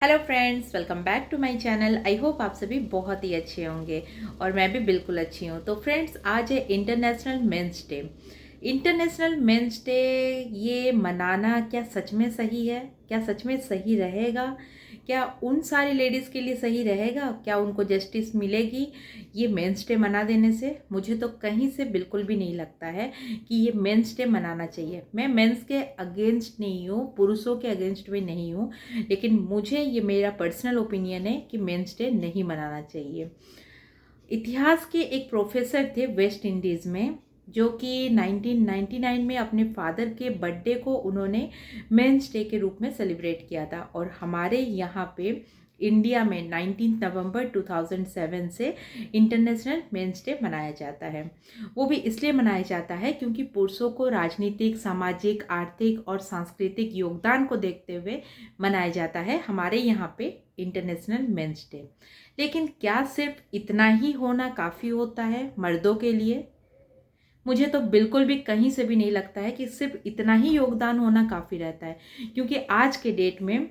Hello friends, welcome back to my channel. I hope आप सभी बहुत ही अच्छे होंगे और मैं भी बिल्कुल अच्छी हूँ। तो फ्रेंड्स, आज है international men's day. International men's day ये मनाना क्या सच में सही है? क्या सच में सही रहेगा? क्या उन सारी लेडीज़ के लिए सही रहेगा? क्या उनको जस्टिस मिलेगी ये मेंस डे मना देने से? मुझे तो कहीं से बिल्कुल भी नहीं लगता है कि ये मेंस डे मनाना चाहिए। मैं मेंस के अगेंस्ट नहीं हूँ, पुरुषों के अगेंस्ट भी नहीं हूँ, लेकिन मुझे ये मेरा पर्सनल ओपिनियन है कि मेंस डे नहीं मनाना चाहिए। इतिहास के एक प्रोफेसर थे वेस्ट इंडीज़ में, जो कि 1999 में अपने फादर के बर्थडे को उन्होंने मेंस डे के रूप में सेलिब्रेट किया था। और हमारे यहाँ पे इंडिया में 19 नवंबर 2007 से इंटरनेशनल मेंस डे मनाया जाता है। वो भी इसलिए मनाया जाता है क्योंकि पुरुषों को राजनीतिक, सामाजिक, आर्थिक और सांस्कृतिक योगदान को देखते हुए मनाया जाता है हमारे यहाँ पे इंटरनेशनल मेंस डे। लेकिन क्या सिर्फ इतना ही होना काफ़ी होता है मर्दों के लिए? मुझे तो बिल्कुल भी कहीं से भी नहीं लगता है कि सिर्फ इतना ही योगदान होना काफ़ी रहता है, क्योंकि आज के डेट में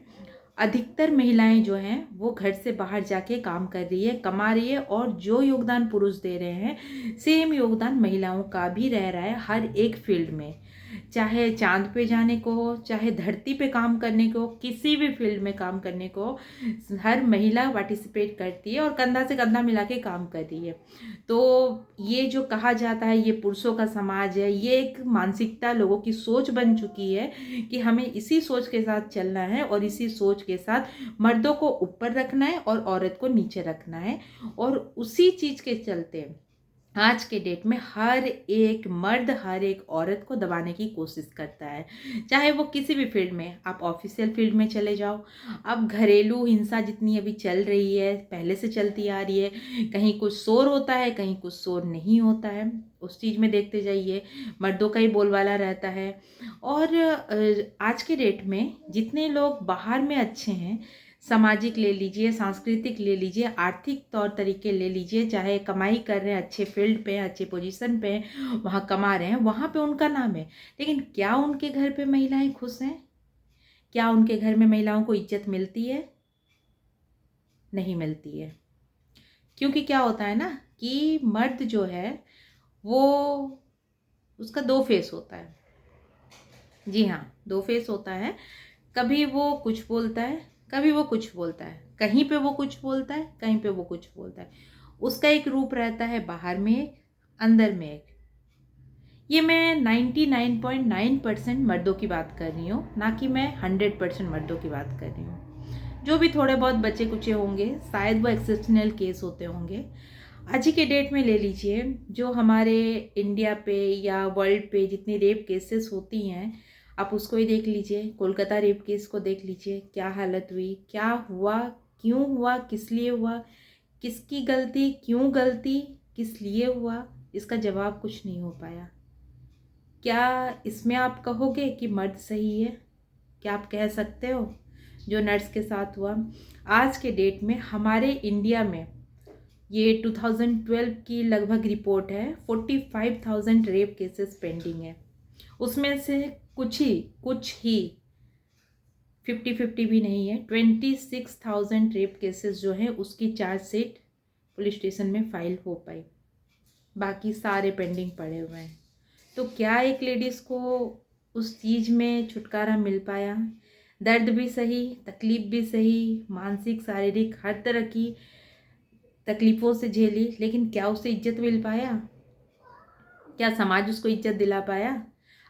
अधिकतर महिलाएं जो हैं वो घर से बाहर जाके काम कर रही है, कमा रही है, और जो योगदान पुरुष दे रहे हैं सेम योगदान महिलाओं का भी रह रहा है हर एक फील्ड में। चाहे चांद पे जाने को हो, चाहे धरती पे काम करने को हो, किसी भी फील्ड में काम करने को हो, हर महिला पार्टिसिपेट करती है और कंधा से कंधा मिला के काम कर रही है। तो ये जो कहा जाता है ये पुरुषों का समाज है, ये एक मानसिकता, लोगों की सोच बन चुकी है कि हमें इसी सोच के साथ चलना है और इसी सोच के साथ मर्दों को ऊपर रखना है और औरत को नीचे रखना है। और उसी चीज़ के चलते आज के डेट में हर एक मर्द हर एक औरत को दबाने की कोशिश करता है, चाहे वो किसी भी फील्ड में। आप ऑफिशियल फील्ड में चले जाओ, अब घरेलू हिंसा जितनी अभी चल रही है, पहले से चलती आ रही है, कहीं कुछ शोर होता है, कहीं कुछ शोर नहीं होता है, उस चीज़ में देखते जाइए मर्दों का ही बोलबाला रहता है। और आज के डेट में जितने लोग बाहर में अच्छे हैं, सामाजिक ले लीजिए, सांस्कृतिक ले लीजिए, आर्थिक तौर तरीके ले लीजिए, चाहे कमाई कर रहे हैं, अच्छे फील्ड पे हैं, अच्छे पोजीशन पे हैं, वहाँ कमा रहे हैं, वहाँ पे उनका नाम है। लेकिन क्या उनके घर पे महिलाएं खुश हैं? क्या उनके घर में महिलाओं को इज्जत मिलती है? नहीं मिलती है। क्योंकि क्या होता है ना कि मर्द जो है वो, उसका दो फेस होता है। जी हाँ, दो फेस होता है। कभी वो कुछ बोलता है, कभी वो कुछ बोलता है, कहीं पे वो कुछ बोलता है, कहीं पे वो कुछ बोलता है। उसका एक रूप रहता है, बाहर में एक, अंदर में एक। ये मैं 99.9% मर्दों की बात कर रही हूँ, ना कि मैं 100% मर्दों की बात कर रही हूँ। जो भी थोड़े बहुत बचे कुचे होंगे शायद वो एक्सेप्शनल केस होते होंगे। आज ही के डेट में ले लीजिए, जो हमारे इंडिया पे या वर्ल्ड पे जितनी रेप केसेस होती हैं, आप उसको ही देख लीजिए। कोलकाता रेप केस को देख लीजिए, क्या हालत हुई, क्या हुआ, क्यों हुआ, किस लिए हुआ, किसकी गलती, क्यों गलती, किस लिए हुआ, इसका जवाब कुछ नहीं हो पाया। क्या इसमें आप कहोगे कि मर्द सही है? क्या आप कह सकते हो? जो नर्स के साथ हुआ, आज के डेट में हमारे इंडिया में ये 2012 की लगभग रिपोर्ट है, 45,000 रेप केसेस पेंडिंग है। उसमें से कुछ ही 50-50 भी नहीं है, 26,000 रेप केसेस जो हैं उसकी चार्जशीट पुलिस स्टेशन में फाइल हो पाई, बाकी सारे पेंडिंग पड़े हुए हैं। तो क्या एक लेडीज़ को उस चीज़ में छुटकारा मिल पाया? दर्द भी सही, तकलीफ़ भी सही, मानसिक शारीरिक हर तरह की तकलीफ़ों से झेली, लेकिन क्या उसे इज्जत मिल पाया? क्या समाज उसको इज्जत दिला पाया?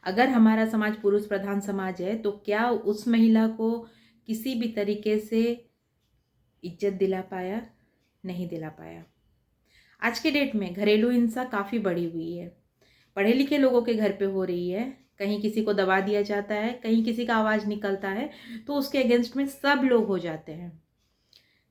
अगर हमारा समाज पुरुष प्रधान समाज है तो क्या उस महिला को किसी भी तरीके से इज्जत दिला पाया? नहीं दिला पाया। आज के डेट में घरेलू हिंसा काफ़ी बढ़ी हुई है, पढ़े लिखे लोगों के घर पे हो रही है। कहीं किसी को दबा दिया जाता है, कहीं किसी का आवाज़ निकलता है तो उसके अगेंस्ट में सब लोग हो जाते हैं।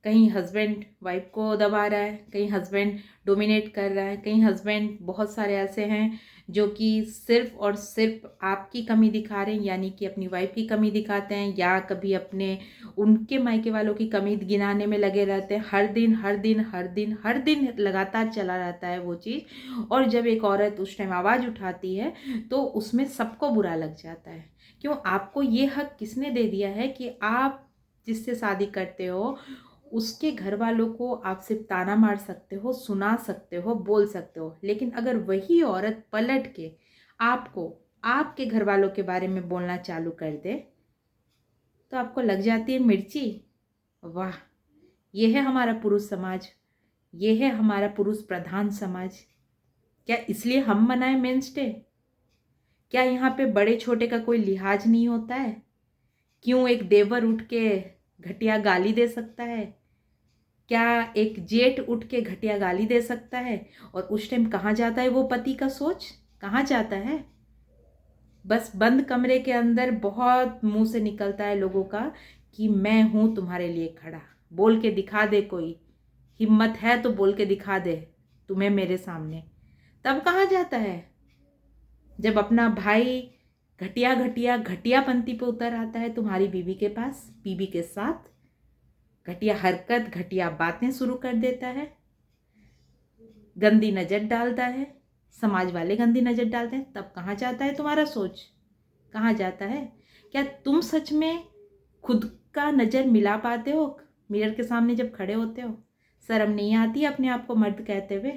कहीं हस्बैंड वाइफ को दबा रहा है, कहीं हस्बैंड डोमिनेट कर रहा है, कहीं हस्बैंड, बहुत सारे ऐसे हैं जो कि सिर्फ और सिर्फ आपकी कमी दिखा रहे हैं, यानी कि अपनी वाइफ की कमी दिखाते हैं, या कभी अपने उनके मायके वालों की कमी गिनाने में लगे रहते हैं। हर दिन हर दिन हर दिन हर दिन लगातार चला रहता है वो चीज़। और जब एक औरत उस टाइम आवाज़ उठाती है तो उसमें सबको बुरा लग जाता है। क्यों? आपको ये हक किसने दे दिया है कि आप जिससे शादी करते हो उसके घर वालों को आप सिर्फ ताना मार सकते हो, सुना सकते हो, बोल सकते हो, लेकिन अगर वही औरत पलट के आपको आपके घर वालों के बारे में बोलना चालू कर दे तो आपको लग जाती है मिर्ची। वाह, ये है हमारा पुरुष समाज, ये है हमारा पुरुष प्रधान समाज। क्या इसलिए हम मनाएं मेंस डे? क्या यहाँ पे बड़े छोटे का कोई लिहाज नहीं होता है? क्यों एक देवर उठ के घटिया गाली दे सकता है? क्या एक जेठ उठ के घटिया गाली दे सकता है? और उस टाइम कहाँ जाता है वो पति का सोच? कहाँ जाता है? बस बंद कमरे के अंदर बहुत मुंह से निकलता है लोगों का कि मैं हूं तुम्हारे लिए खड़ा। बोल के दिखा दे, कोई हिम्मत है तो बोल के दिखा दे तुम्हें मेरे सामने। तब कहाँ जाता है जब अपना भाई घटिया घटिया घटियापंथी पे उतर आता है तुम्हारी बीवी के पास, बीवी के साथ घटिया हरकत घटिया बातें शुरू कर देता है, गंदी नज़र डालता है, समाज वाले गंदी नज़र डालते हैं। तब कहाँ जाता है तुम्हारा सोच? कहाँ जाता है? क्या तुम सच में खुद का नज़र मिला पाते हो मिरर के सामने जब खड़े होते हो? शर्म नहीं आती अपने आप को मर्द कहते हुए?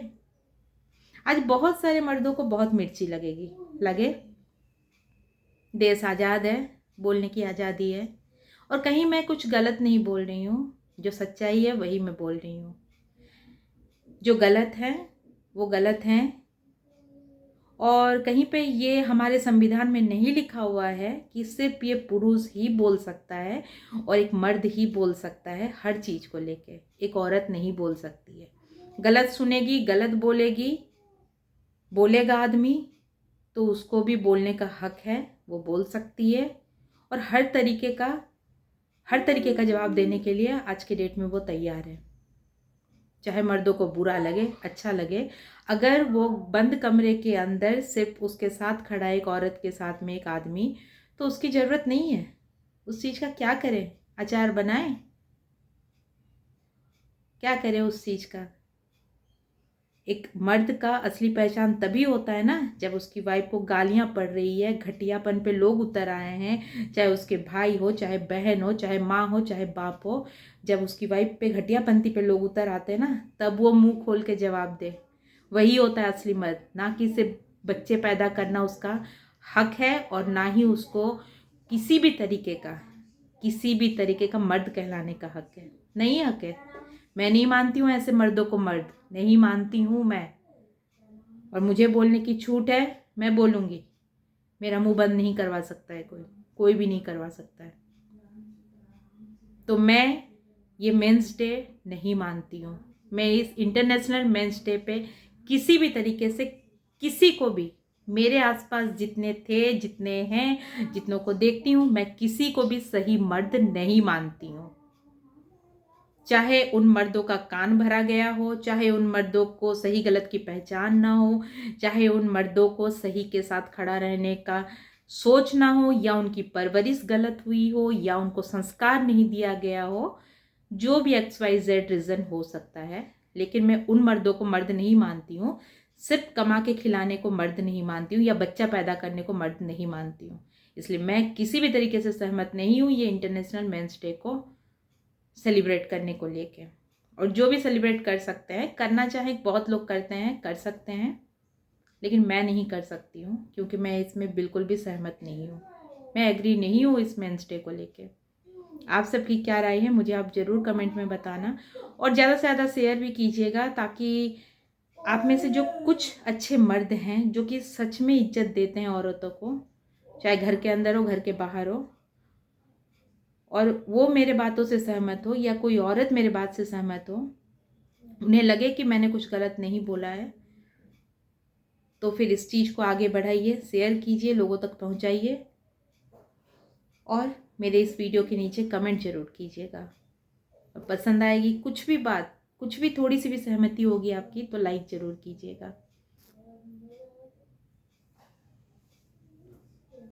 आज बहुत सारे मर्दों को बहुत मिर्ची लगेगी, लगे। देश आज़ाद है, बोलने की आज़ादी है, और कहीं मैं कुछ गलत नहीं बोल रही हूँ, जो सच्चाई है वही मैं बोल रही हूँ। जो गलत है वो गलत हैं, और कहीं पे ये हमारे संविधान में नहीं लिखा हुआ है कि सिर्फ ये पुरुष ही बोल सकता है और एक मर्द ही बोल सकता है हर चीज़ को लेके। एक औरत नहीं बोल सकती है। गलत सुनेगी, गलत बोलेगी, बोलेगा आदमी तो उसको भी बोलने का हक है, वो बोल सकती है। और हर तरीके का जवाब देने के लिए आज के डेट में वो तैयार है, चाहे मर्दों को बुरा लगे अच्छा लगे। अगर वो बंद कमरे के अंदर सिर्फ उसके साथ खड़ा है एक औरत के साथ में एक आदमी, तो उसकी ज़रूरत नहीं है। उस चीज़ का क्या करें? अचार बनाए? क्या करें उस चीज़ का? एक मर्द का असली पहचान तभी होता है ना जब उसकी वाइफ को गालियां पड़ रही है, घटियापन पे लोग उतर आए हैं, चाहे उसके भाई हो, चाहे बहन हो, चाहे माँ हो, चाहे बाप हो। जब उसकी वाइफ पे घटियापंथी पे लोग उतर आते हैं ना, तब वो मुंह खोल के जवाब दे। वही होता है असली मर्द। ना कि सिर्फ बच्चे पैदा करना उसका हक है, और ना ही उसको किसी भी तरीके का मर्द कहलाने का हक है। नहीं हक है। मैं नहीं मानती हूँ ऐसे मर्दों को मर्द, नहीं मानती हूँ मैं। और मुझे बोलने की छूट है, मैं बोलूँगी। मेरा मुंह बंद नहीं करवा सकता है कोई भी नहीं करवा सकता है। तो मैं ये मेंस डे नहीं मानती हूँ। मैं इस इंटरनेशनल मेंस डे पे किसी भी तरीके से किसी को भी, मेरे आसपास जितने थे, जितने हैं, जितनों को देखती हूँ, मैं किसी को भी सही मर्द नहीं मानती हूँ। चाहे उन मर्दों का कान भरा गया हो, चाहे उन मर्दों को सही गलत की पहचान ना हो, चाहे उन मर्दों को सही के साथ खड़ा रहने का सोच ना हो, या उनकी परवरिश गलत हुई हो, या उनको संस्कार नहीं दिया गया हो, जो भी XYZ रीज़न हो सकता है। लेकिन मैं उन मर्दों को मर्द नहीं मानती हूँ। सिर्फ कमा के खिलाने को मर्द नहीं मानती हूँ, या बच्चा पैदा करने को मर्द नहीं मानती हूँ। इसलिए मैं किसी भी तरीके से सहमत नहीं हूँ ये इंटरनेशनल मेंस डे को सेलिब्रेट करने को लेके। और जो भी सेलिब्रेट कर सकते हैं, करना चाहे, बहुत लोग करते हैं, कर सकते हैं, लेकिन मैं नहीं कर सकती हूँ, क्योंकि मैं इसमें बिल्कुल भी सहमत नहीं हूँ। मैं एग्री नहीं हूँ इस मेंस डे को लेके। आप सबकी क्या राय है मुझे आप ज़रूर कमेंट में बताना, और ज़्यादा से ज़्यादा शेयर भी कीजिएगा, ताकि आप में से जो कुछ अच्छे मर्द हैं जो कि सच में इज्जत देते हैं औरतों को, चाहे घर के अंदर हो, घर के बाहर हो, और वो मेरे बातों से सहमत हो, या कोई औरत मेरे बात से सहमत हो, उन्हें लगे कि मैंने कुछ गलत नहीं बोला है, तो फिर इस चीज़ को आगे बढ़ाइए, शेयर कीजिए, लोगों तक पहुंचाइए, और मेरे इस वीडियो के नीचे कमेंट जरूर कीजिएगा। और पसंद आएगी कुछ भी बात, कुछ भी थोड़ी सी भी सहमति होगी आपकी, तो लाइक ज़रूर कीजिएगा।